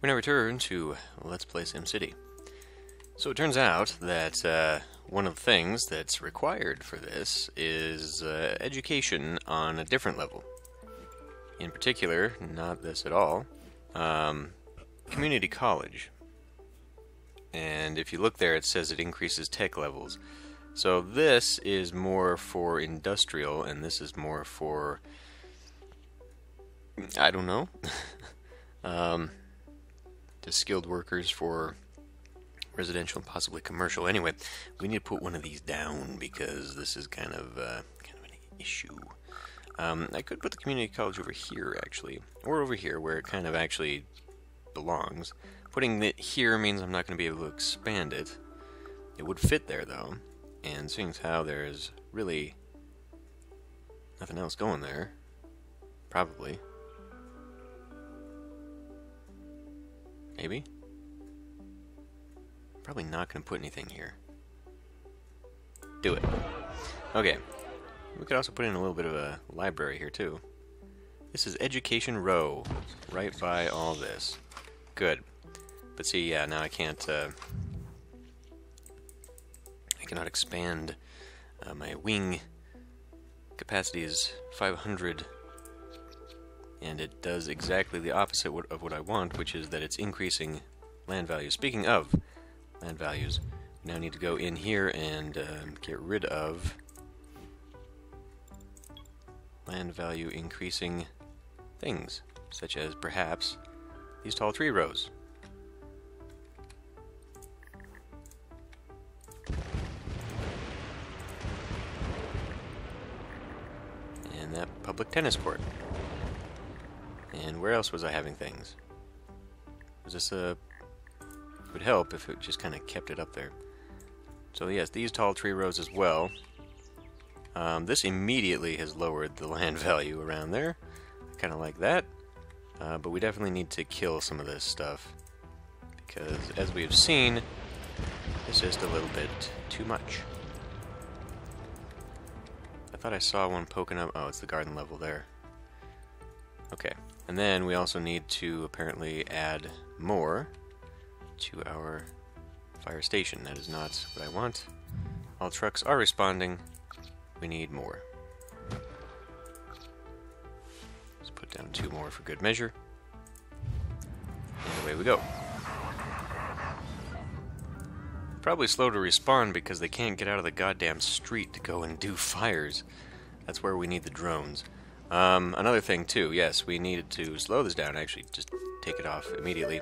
We now return to Let's Play SimCity. So it turns out that one of the things that's required for this is education on a different level. In particular, not this at all, community college. And if you look there, it says it increases tech levels. So this is more for industrial, and this is more for, I don't know, to skilled workers for residential and possibly commercial. Anyway, we need to put one of these down because this is kind of an issue. I could put the community college over here, actually, or over here where it kind of actually belongs. Putting it here means I'm not going to be able to expand it. It would fit there, though, and seeing as how there's really nothing else going there, probably. Maybe? Probably not going to put anything here. Do it. Okay. We could also put in a little bit of a library here, too. This is Education Row, right by all this. Good. But see, yeah, now I can't, I cannot expand. My wing capacity is 500, and it does exactly the opposite of what I want, which is that it's increasing land values. Speaking of land values, we now need to go in here and get rid of land value increasing things, such as perhaps these tall tree rows. And that public tennis court. And where else was I having things? Was this a... It would help if it just kind of kept it up there. So yes, these tall tree rows as well. This immediately has lowered the land value around there. I kind of like that. But we definitely need to kill some of this stuff. Because, as we have seen, it's just a little bit too much. I thought I saw one poking up. Oh, it's the garden level there. Okay. And then we also need to apparently add more to our fire station. That is not what I want. All trucks are responding. We need more. Let's put down 2 more for good measure. And away we go. Probably slow to respawn because they can't get out of the goddamn street to go and do fires. That's where we need the drones. Another thing too, yes, we needed to slow this down, actually just take it off immediately.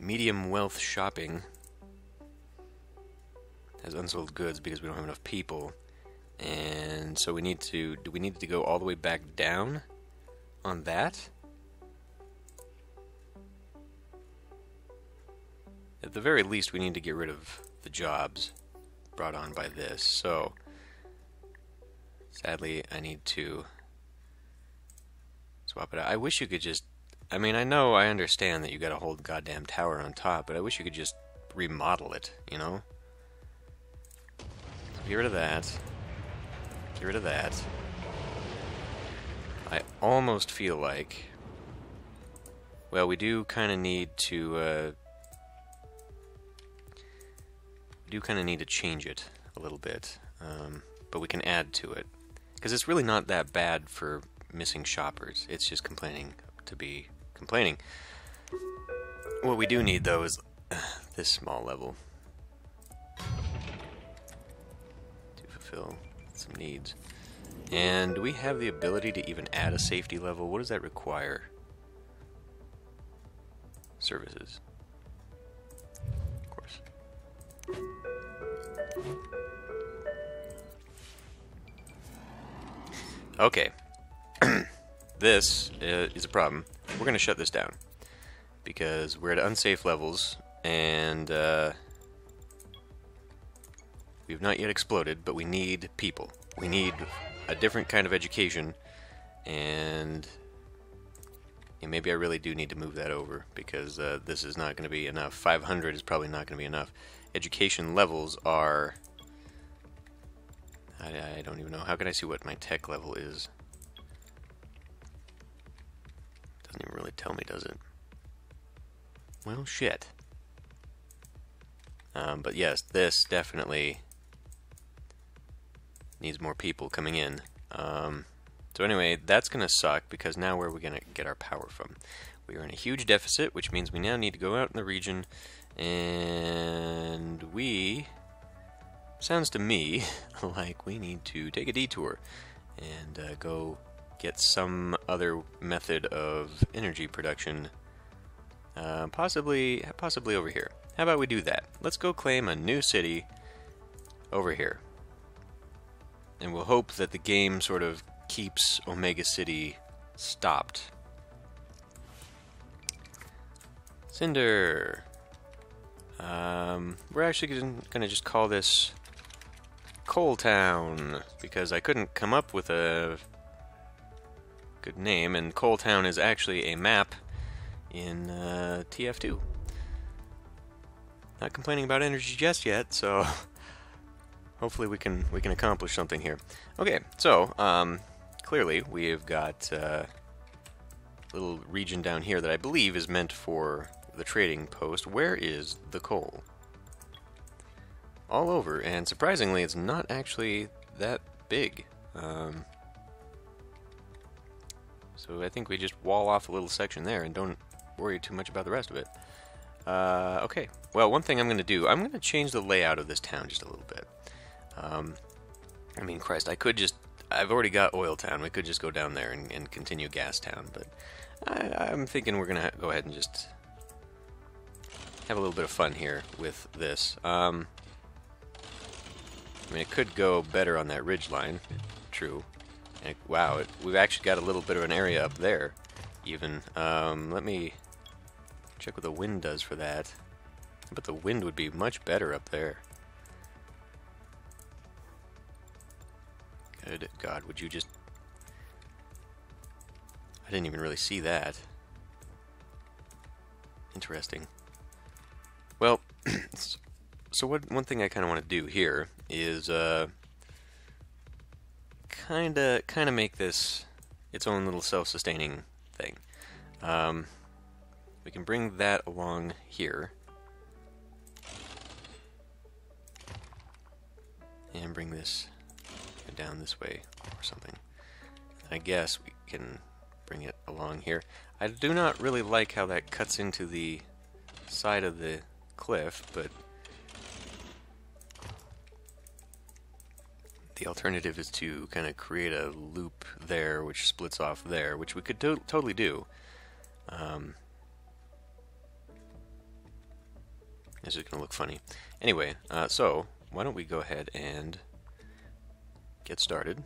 Medium wealth shopping has unsold goods because we don't have enough people, and so we need to, do we need to go all the way back down on that? At the very least we need to get rid of the jobs brought on by this, so sadly I need to swap it out. I wish you could just, I mean, I know, I understand that you gotta hold the goddamn tower on top, but I wish you could just remodel it, you know? Get rid of that. Get rid of that. I almost feel like, well, we do kind of need to change it a little bit, but we can add to it because it's really not that bad for missing shoppers. It's just complaining to be complaining. What we do need though is this small level to fulfill some needs. And do we have the ability to even add a safety level? What does that require? Services. Of course. Okay. This is a problem. We're going to shut this down because we're at unsafe levels and we've not yet exploded, but we need people. We need a different kind of education, and maybe I really do need to move that over because this is not going to be enough. 500 is probably not going to be enough. Education levels are... I don't even know. How can I see what my tech level is? Doesn't even really tell me, does it? Well, shit. But yes, this definitely needs more people coming in. So anyway, that's going to suck, because now where are we going to get our power from? We are in a huge deficit, which means we now need to go out in the region, and we... sounds to me like we need to take a detour and go get some other method of energy production, possibly over here. How about we do that? Let's go claim a new city over here. And we'll hope that the game sort of keeps Omega City stopped. Cinder. We're actually going to just call this Coal Town, because I couldn't come up with a good name, and Coal Town is actually a map in TF2. Not complaining about energy just yet, so hopefully we can accomplish something here. Okay, so clearly we have got a little region down here that I believe is meant for the trading post. Where is the coal? All over, and surprisingly it's not actually that big. So I think we just wall off a little section there and don't worry too much about the rest of it. Okay, well, one thing I'm going to do, I'm going to change the layout of this town just a little bit. I mean, Christ, I've already got Oil Town, we could just go down there and continue Gas Town, but I'm thinking we're going to go ahead and just have a little bit of fun here with this. I mean, it could go better on that ridge line, true. And wow, we've actually got a little bit of an area up there, even. Let me check what the wind does for that. But the wind would be much better up there. Good God, would you just... I didn't even really see that. Interesting. Well, so one thing I kind of want to do here is kind of make this its own little self-sustaining thing. We can bring that along here and bring this down this way or something. I guess we can bring it along here. I do not really like how that cuts into the side of the cliff, but the alternative is to kind of create a loop there which splits off there, which we could totally do. This is going to look funny. Anyway, so why don't we go ahead and get started.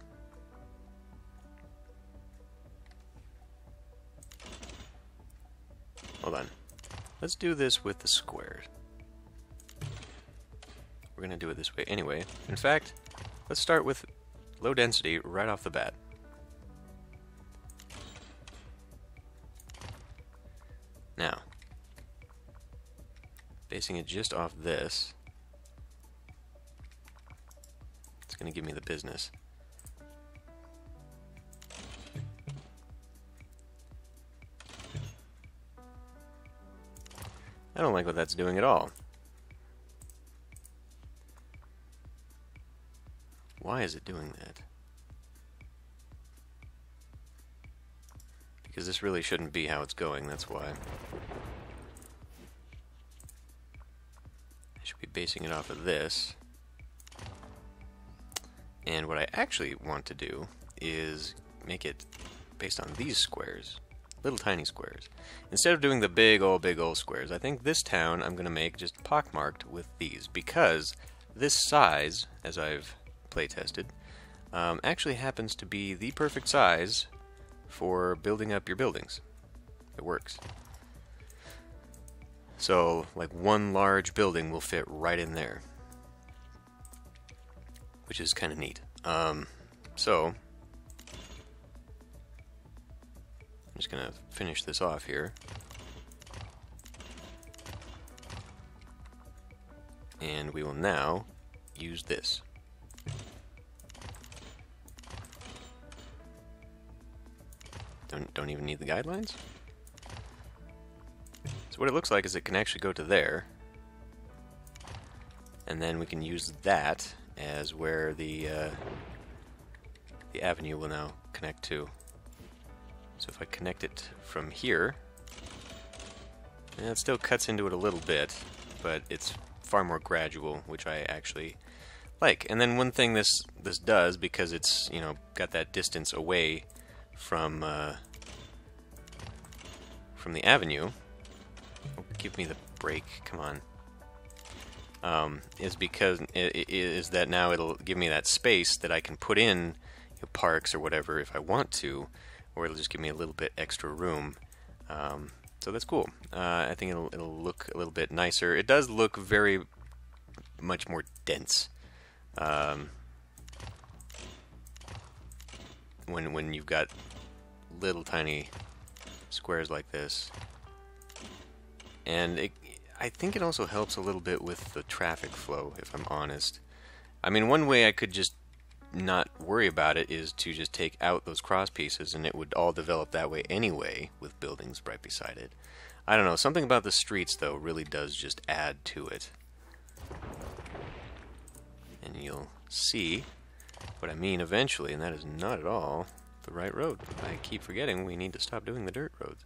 Hold on. Let's do this with the squares. We're going to do it this way anyway. In fact, let's start with low density right off the bat. Now, basing it just off this, it's going to give me the business. I don't like what that's doing at all. Why is it doing that? Because this really shouldn't be how it's going, that's why. I should be basing it off of this. And what I actually want to do is make it based on these squares. Little tiny squares. Instead of doing the big old squares, I think this town I'm going to make just pockmarked with these, because this size, as I've play tested, actually happens to be the perfect size for building up your buildings. It works. So, like, one large building will fit right in there, which is kind of neat. So, I'm just going to finish this off here. And we will now use this. Don't even need the guidelines? So what it looks like is it can actually go to there, and then we can use that as where the avenue will now connect to. So if I connect it from here, and it still cuts into it a little bit, but it's far more gradual, which I actually like. And then one thing this does, because it's, you know, got that distance away from the avenue. Oh, give me the break, come on. Is because is that now it'll give me that space that I can put in, you know, parks or whatever if I want to, or it'll just give me a little bit extra room. So that's cool. I think it'll look a little bit nicer. It does look very much more dense when you've got little tiny squares like this. And I think it also helps a little bit with the traffic flow, if I'm honest. I mean, one way I could just not worry about it is to just take out those cross pieces, and it would all develop that way anyway, with buildings right beside it. I don't know, something about the streets, though, really does just add to it. And you'll see what I mean eventually, and that is not at all the right road. I keep forgetting we need to stop doing the dirt roads.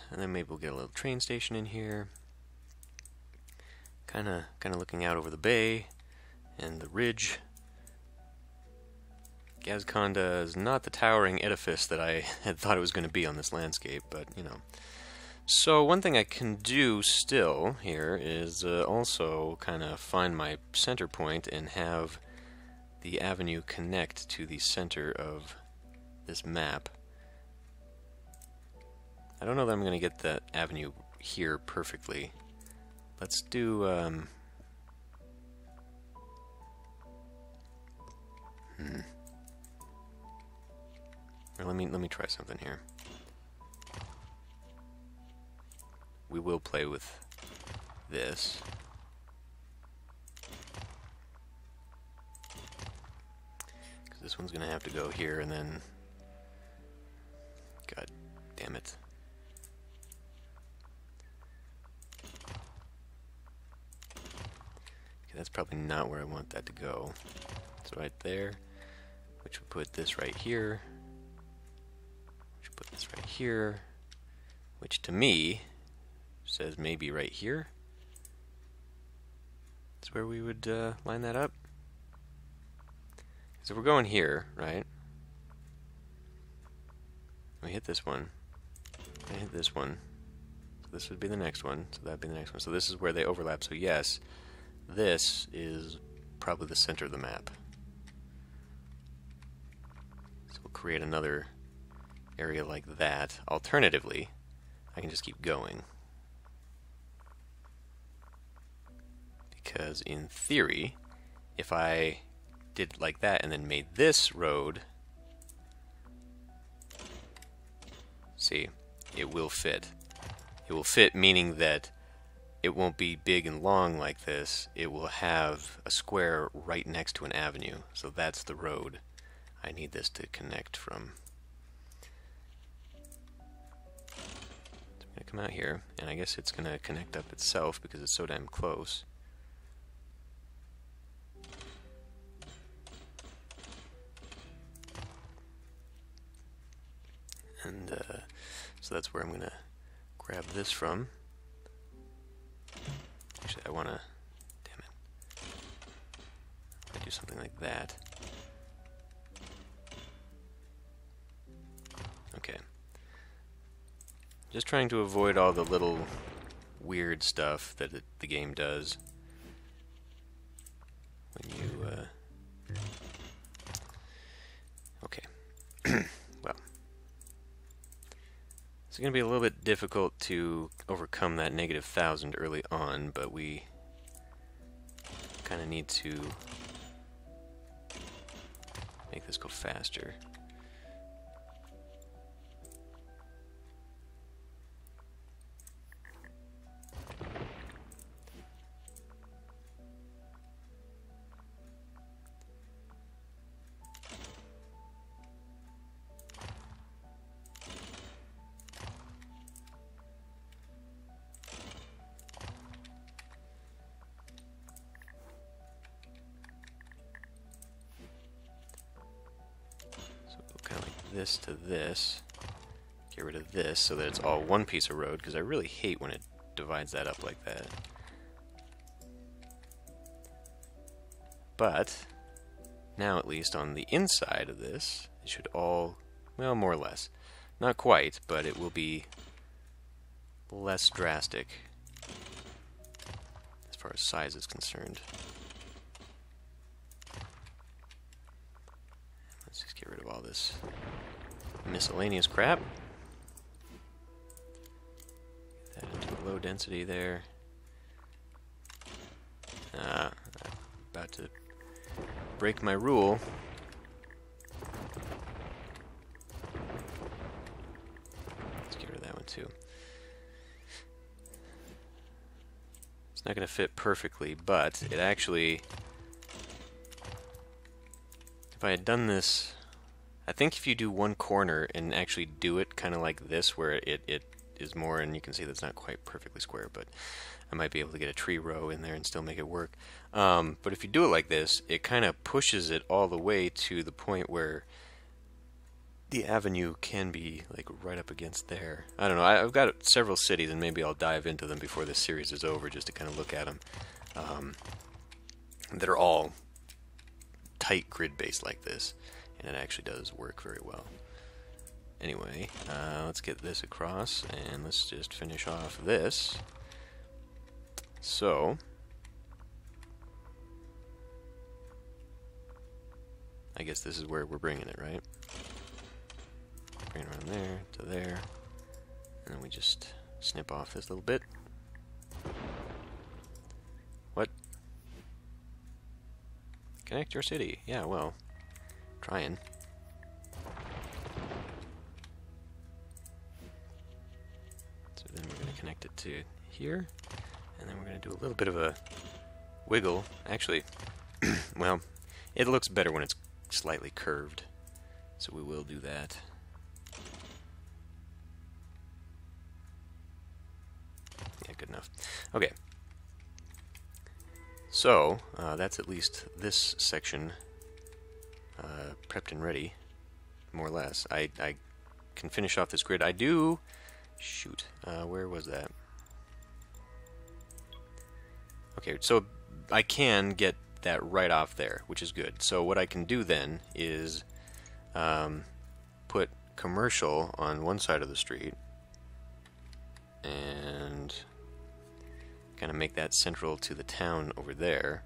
And then maybe we'll get a little train station in here. Kinda looking out over the bay and the ridge. Gazconda is not the towering edifice that I had thought it was going to be on this landscape, but, you know. So one thing I can do still here is also kind of find my center point and have the avenue connect to the center of this map. I don't know that I'm going to get that avenue here perfectly. Let's do Let me try something here. We will play with this. Because this one's going to have to go here, and then... God damn it. Okay, that's probably not where I want that to go. It's right there. Which will put this right here. Which will put this right here. Which to me says maybe right here. That's where we would line that up. So we're going here, right? We hit this one. I hit this one. So this would be the next one. So that'd be the next one. So this is where they overlap. So yes, this is probably the center of the map. So we'll create another area like that. Alternatively, I can just keep going. Because in theory, if I did like that and then made this road, see, it will fit. It will fit, meaning that it won't be big and long like this. It will have a square right next to an avenue. So that's the road I need this to connect from. So I'm going to come out here, and I guess it's going to connect up itself because it's so damn close. And so that's where I'm going to grab this from. Actually, I want to... Damn it. I do something like that. Okay. Just trying to avoid all the little weird stuff that the game does. When you... Okay. Well. It's going to be a little bit difficult to overcome that -1,000 early on, but we kind of need to make this go faster. this to this. Get rid of this so that it's all one piece of road, because I really hate when it divides that up like that. But now at least on the inside of this, it should all, well, more or less. Not quite, but it will be less drastic as far as size is concerned. Let's just get rid of all this miscellaneous crap. Get that into a low density there. I'm about to break my rule. Let's get rid of that one too. It's not going to fit perfectly, but it actually, if I had done this, I think if you do one corner and actually do it kind of like this, where it is more, and you can see that's not quite perfectly square, but I might be able to get a tree row in there and still make it work. But if you do it like this, it kind of pushes it all the way to the point where the avenue can be like right up against there. I don't know. I've got several cities, and maybe I'll dive into them before this series is over just to kind of look at them. That are all tight grid based like this, and it actually does work very well. Anyway, let's get this across, and let's just finish off this. So, I guess this is where we're bringing it, right? Bring it around there to there, and then we just snip off this little bit. What? Connect your city. Yeah, well, trying. So then we're going to connect it to here. And then we're going to do a little bit of a wiggle. Actually, well, it looks better when it's slightly curved. So we will do that. Yeah, good enough. Okay. So, that's at least this section prepped and ready, more or less. I can finish off this grid. I do... Shoot. Where was that? Okay, so I can get that right off there, which is good. So what I can do then is put commercial on one side of the street and kind of make that central to the town over there.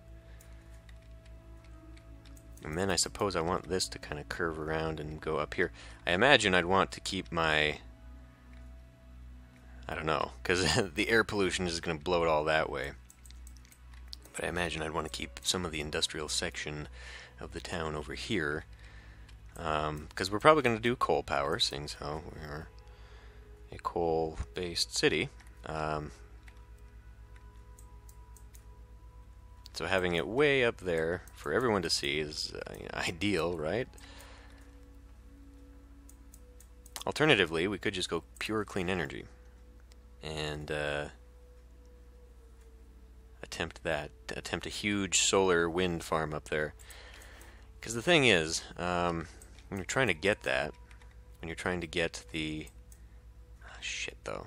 And then I suppose I want this to kind of curve around and go up here. I imagine I'd want to keep my... I don't know, because the air pollution is going to blow it all that way. But I imagine I'd want to keep some of the industrial section of the town over here, because we're probably going to do coal power, seeing as how we are a coal-based city. So having it way up there for everyone to see is ideal, right? Alternatively, we could just go pure clean energy and attempt a huge solar wind farm up there. Because the thing is, when you're trying to get that, when you're trying to get the... shit, though.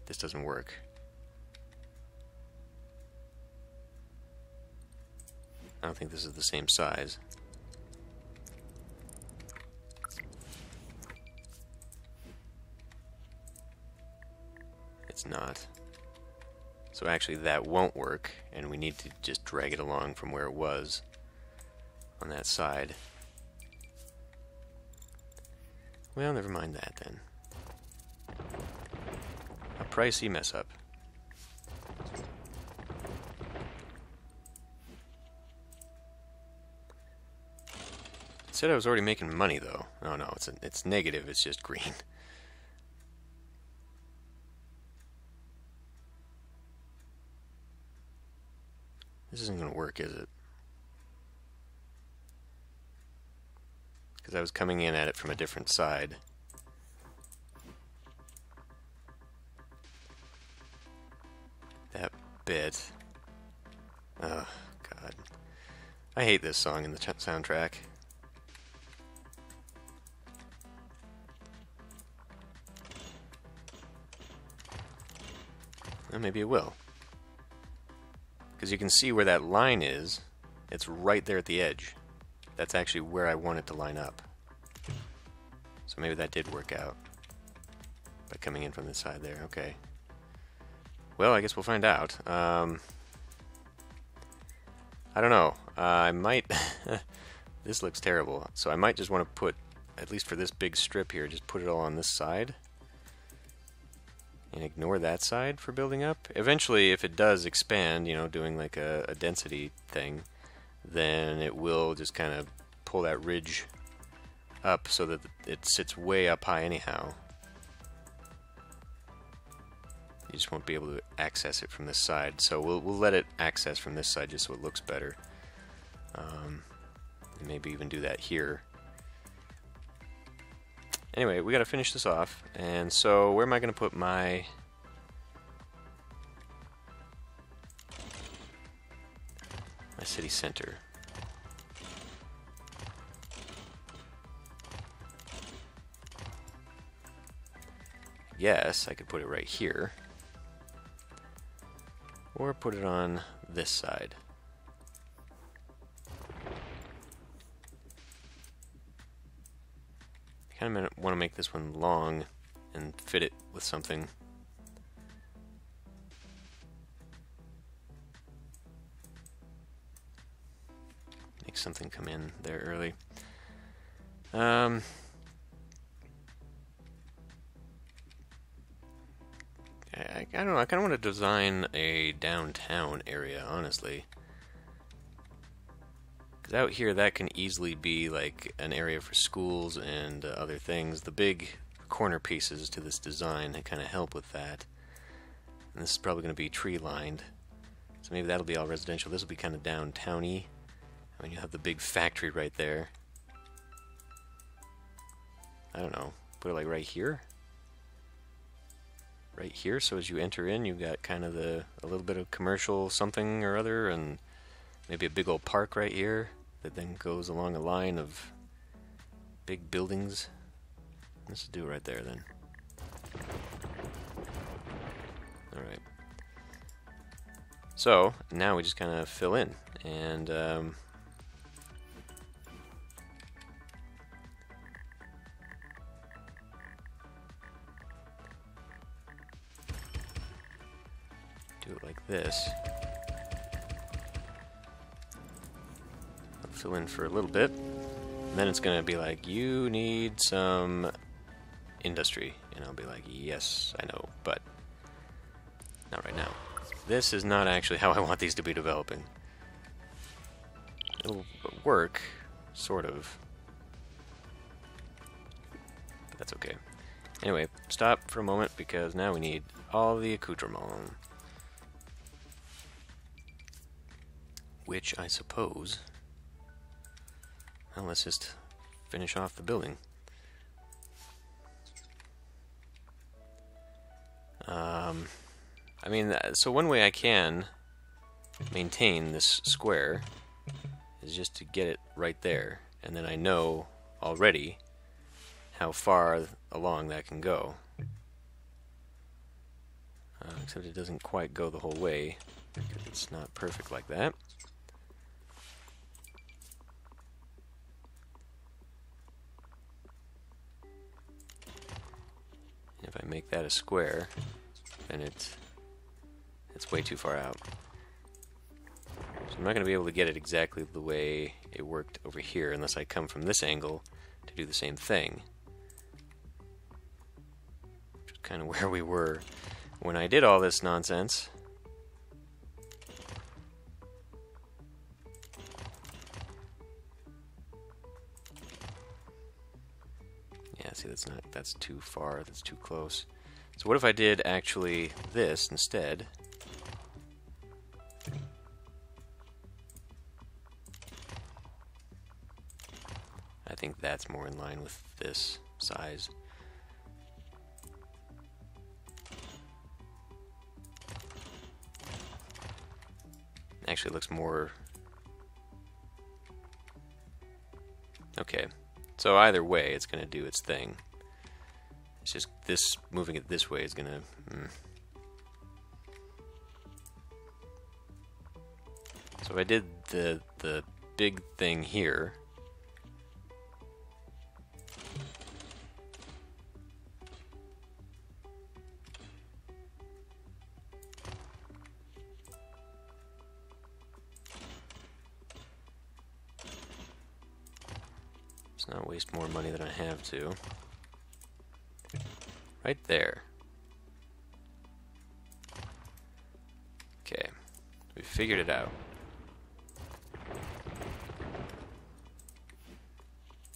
This doesn't work. I don't think this is the same size. It's not. So actually that won't work, and we need to just drag it along from where it was on that side. Well, never mind that then. A pricey mess up. It said I was already making money though. Oh no, it's negative, it's just green. This isn't going to work, is it? Because I was coming in at it from a different side. That bit. Oh, God. I hate this song in the soundtrack. Well, maybe it will. Because you can see where that line is. It's right there at the edge. That's actually where I want it to line up. So maybe that did work out. By coming in from this side there. Okay. Well, I guess we'll find out. I don't know. I might... This looks terrible. So I might just want to put, at least for this big strip here, just put it all on this side. And ignore that side for building up. Eventually, if it does expand, you know, doing like a density thing, then it will just kind of pull that ridge up so that it sits way up high anyhow. You just won't be able to access it from this side. So we'll let it access from this side just so it looks better. And maybe even do that here. Anyway, we gotta finish this off, and so where am I gonna put my city center? Yes, I could put it right here, or put it on this side. I kind of want to make this one long and fit it with something. Make something come in there early. I don't know, I kind of want to design a downtown area, honestly. Because out here, that can easily be like an area for schools and other things. The big corner pieces to this design that kind of help with that. And this is probably going to be tree-lined. So maybe that'll be all residential. This will be kind of downtown-y. I mean, you have the big factory right there. I don't know. Put it like right here? Right here, so as you enter in, you've got kind of a little bit of commercial something or other, and maybe a big old park right here that then goes along a line of big buildings. Let's do it right there then. Alright. So, now we just kind of fill in, and do it like this. I'll fill in for a little bit, and then it's going to be like, you need some industry, and I'll be like, yes, I know, but not right now. This is not actually how I want these to be developing. It'll work, sort of, but that's okay. Anyway, stop for a moment, because now we need all the accoutrement. Which, I suppose... Well, let's just finish off the building. I mean, so one way I can maintain this square is just to get it right there, and then I know already how far along that can go. Except it doesn't quite go the whole way, because it's not perfect like that. If I make that a square, then it's way too far out. So I'm not going to be able to get it exactly the way it worked over here unless I come from this angle to do the same thing. Which is kind of where we were when I did all this nonsense. Yeah, see, that's too far, that's too close. So what if I did actually this instead? I think that's more in line with this size. Actually, it looks more... Okay. So either way, it's going to do its thing. It's just this, moving it this way is going to... So I did the big thing here. Let's not waste more money than I have to. Right there. Okay, we figured it out.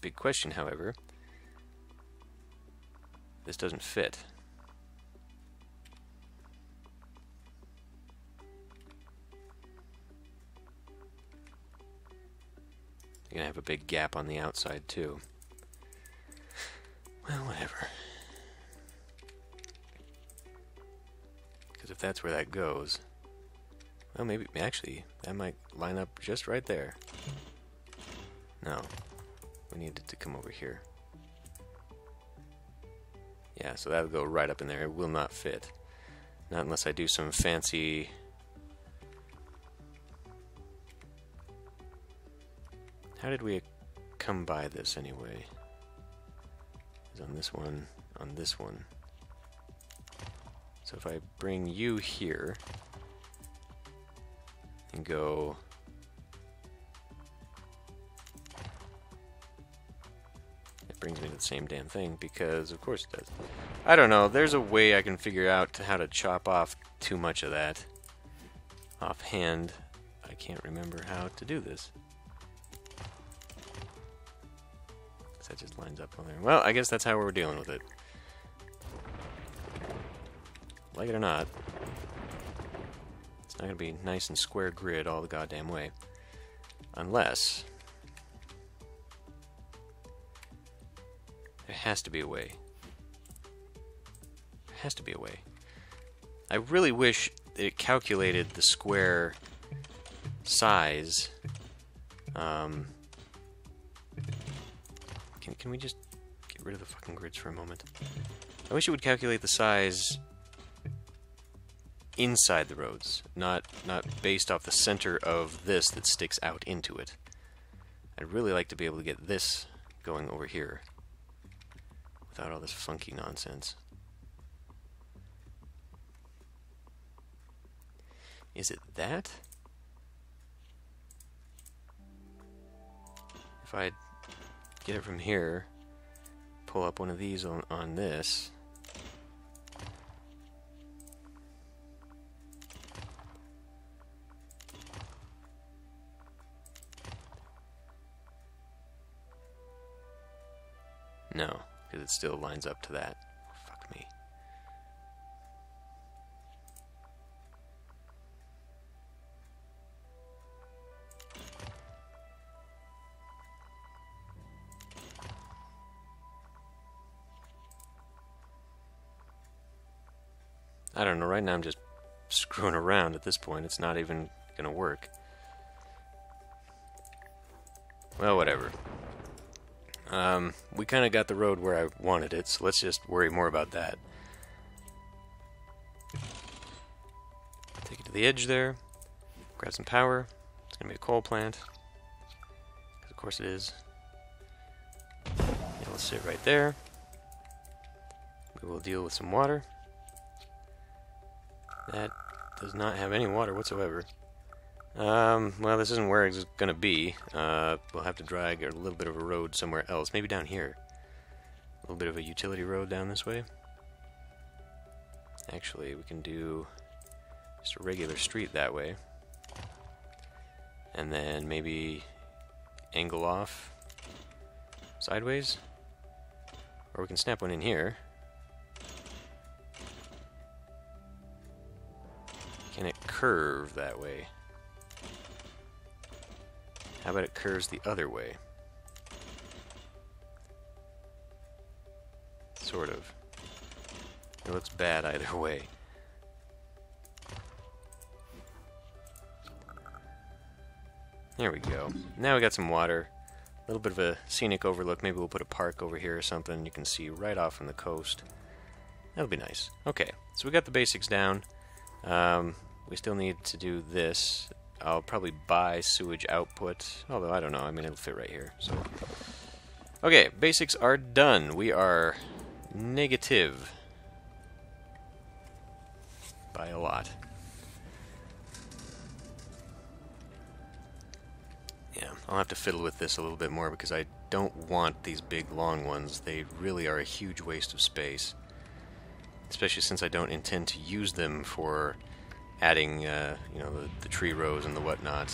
Big question, however, this doesn't fit. You're gonna have a big gap on the outside too. Well, whatever. Because if that's where that goes, well, maybe, actually, that might line up just right there. No. We need it to come over here. Yeah, so that'll go right up in there. It will not fit. Not unless I do some fancy... How did we come by this anyway? It's on this one, on this one. So if I bring you here and go brings me to the same damn thing, because of course it does. I don't know, there's a way I can figure out how to chop off too much of that. Offhand, I can't remember how to do this. So that just lines up on there. Well, I guess that's how we're dealing with it. Like it or not, it's not going to be nice and square grid all the goddamn way. Unless... there has to be a way. There has to be a way. I really wish it calculated the square size. Can we just get rid of the fucking grids for a moment? I wish it would calculate the size inside the roads, not based off the center of this that sticks out into it. I'd really like to be able to get this going over here without all this funky nonsense. Is it that? If I get it from here, pull up one of these on this, no, because it still lines up to that. Fuck me. I don't know, right now I'm just screwing around at this point. It's not even gonna work. Well, whatever. We kind of got the road where I wanted it, so let's just worry more about that. Take it to the edge there, grab some power. It's gonna be a coal plant, 'cause of course it is. It'll sit right there. We will deal with some water. That does not have any water whatsoever. Well, this isn't where it's going to be. We'll have to drag a little bit of a road somewhere else. Maybe down here. A little bit of a utility road down this way. Actually, we can do just a regular street that way. And then maybe angle off sideways. Or we can snap one in here. Can it curve that way? How about it curves the other way? Sort of. It looks bad either way. There we go. Now we got some water. A little bit of a scenic overlook. Maybe we'll put a park over here or something. You can see right off from the coast. That'll be nice. Okay, so we got the basics down. We still need to do this. I'll probably buy sewage output, although I don't know, I mean it'll fit right here. So, okay, basics are done. We are negative by a lot. Yeah, I'll have to fiddle with this a little bit more because I don't want these big long ones. They really are a huge waste of space. Especially since I don't intend to use them for adding, you know, the tree rows and the whatnot.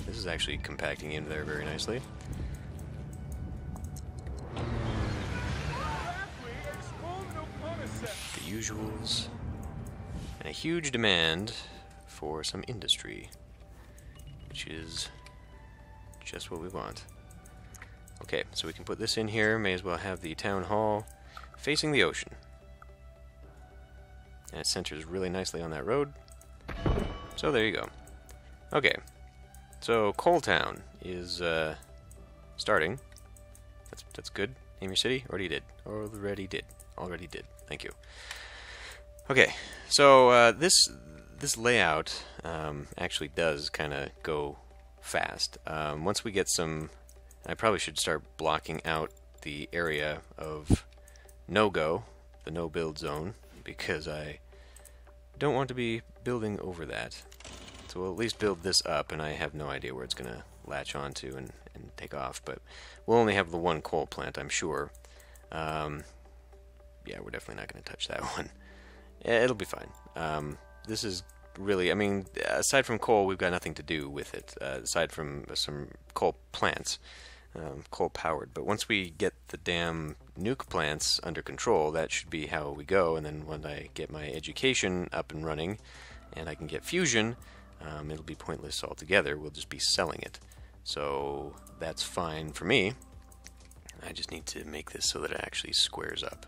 This is actually compacting into there very nicely. The usuals. And a huge demand for some industry, which is just what we want. Okay, so we can put this in here. May as well have the town hall facing the ocean. And it centers really nicely on that road. So there you go. Okay, so Coal Town is starting. That's good. Name your city. Already did. Already did. Thank you. Okay, so this layout actually does kind of go fast. Once we get some, I probably should start blocking out the area of no-go, the no-build zone, because I don't want to be building over that. So we'll at least build this up, and I have no idea where it's going to latch onto and take off, but we'll only have the one coal plant, I'm sure. Yeah, we're definitely not going to touch that one. It'll be fine. This is really, I mean, aside from coal, we've got nothing to do with it, aside from some coal plants, coal-powered. But once we get the damn nuke plants under control, that should be how we go. And then when I get my education up and running, and I can get fusion, it'll be pointless altogether. We'll just be selling it. So that's fine for me. I just need to make this so that it actually squares up.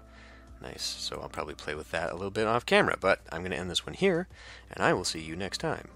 Nice. So I'll probably play with that a little bit off camera, but I'm going to end this one here, and I will see you next time.